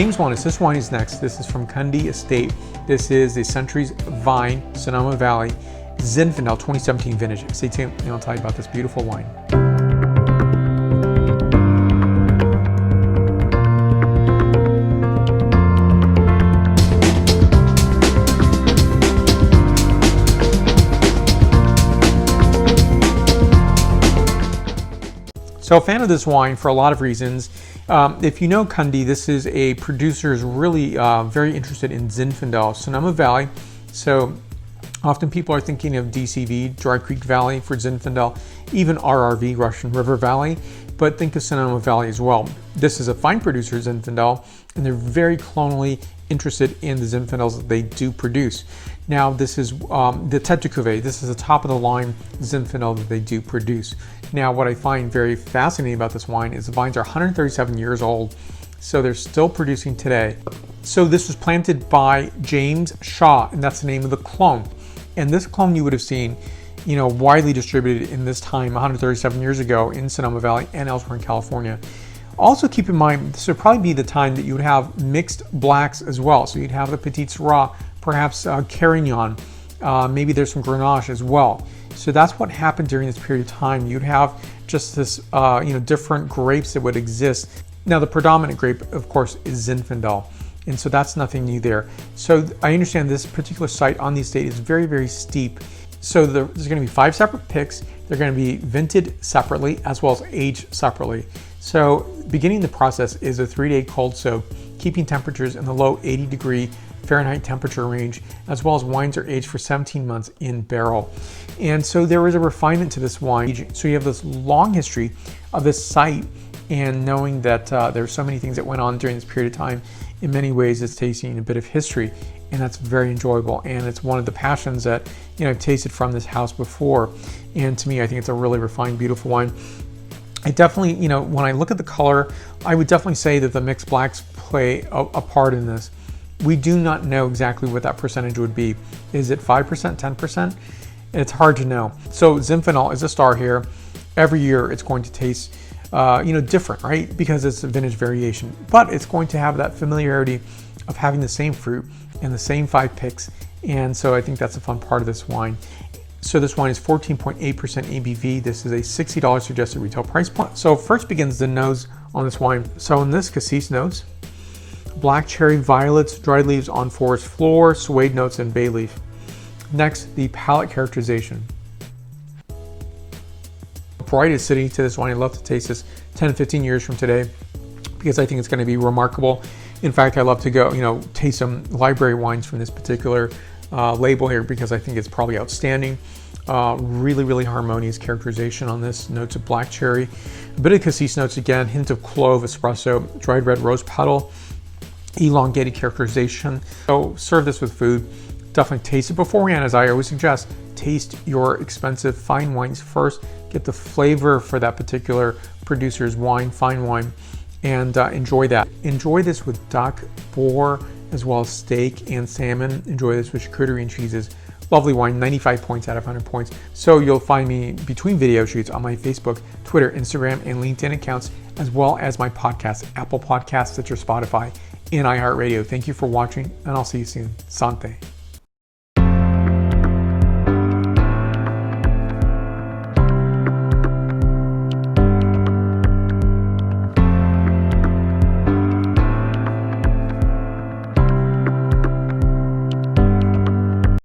James Wellness, this wine is next. This is from Kunde Estate. This is the Centuries Vine, Sonoma Valley, Zinfandel 2017 vintage. Stay tuned and I'll tell you about this beautiful wine. So a fan of this wine for a lot of reasons. If you know Kunde, this is a producer who's really very interested in Zinfandel, Sonoma Valley. So often people are thinking of DCV, Dry Creek Valley for Zinfandel, even RRV, Russian River Valley, but think of Sonoma Valley as well. This is a fine producer, Zinfandel, and they're very clonally interested in the Zinfandels that they do produce. Now this is the Tête de Cuvée. This is the top of the line Zinfandel that they do produce. Now what I find very fascinating about this wine is the vines are 137 years old, so they're still producing today. So this was planted by James Shaw, and that's the name of the clone. And this clone you would have seen, you know, widely distributed in this time 137 years ago in Sonoma Valley and elsewhere in California. Also keep in mind, this would probably be the time that you would have mixed blacks as well. So you'd have the Petit Syrah, perhaps Carignan, maybe there's some Grenache as well. So that's what happened during this period of time. You'd have just this, different grapes that would exist. Now the predominant grape, of course, is Zinfandel. And so that's nothing new there. So I understand this particular site on the estate is very, very steep. So there's going to be 5 separate picks. They're going to be vinted separately as well as aged separately. So beginning the process is a 3-day cold soak, keeping temperatures in the low 80-degree Fahrenheit temperature range, as well as wines are aged for 17 months in barrel. And so there is a refinement to this wine. So you have this long history of this site, and knowing that there's so many things that went on during this period of time, in many ways it's tasting a bit of history, and that's very enjoyable. And it's one of the passions that I've tasted from this house before. And to me, I think it's a really refined, beautiful wine. I definitely, when I look at the color, I would definitely say that the mixed blacks play a part in this. We do not know exactly what that percentage would be. Is it 5%, 10%? It's hard to know. So Zinfandel is a star here. Every year it's going to taste, different, right? Because it's a vintage variation, but it's going to have that familiarity of having the same fruit and the same 5 picks. And so I think that's a fun part of this wine. So this wine is 14.8% ABV. This is a $60 suggested retail price point. So first begins the nose on this wine. So in this, cassis notes, black cherry, violets, dried leaves on forest floor, suede notes, and bay leaf. Next, the palate characterization. Bright acidity to this wine. I'd love to taste this 10, 15 years from today because I think it's going to be remarkable. In fact, I love to go, taste some library wines from this particular label here because I think it's probably outstanding. Really, really harmonious characterization on this. Notes of black cherry, a bit of cassis notes again, hint of clove, espresso, dried red rose petal, elongated characterization. So serve this with food. Definitely taste it beforehand, as I always suggest. Taste your expensive fine wines first. Get the flavor for that particular producer's wine, fine wine, and enjoy that. Enjoy this with duck, boar, as well as steak and salmon. Enjoy this with charcuterie and cheeses. Lovely wine, 95 points out of 100 points. So you'll find me between video shoots on my Facebook, Twitter, Instagram, and LinkedIn accounts, as well as my podcast, Apple Podcasts, Stitcher, Spotify, and iHeartRadio. Thank you for watching, and I'll see you soon. Santé.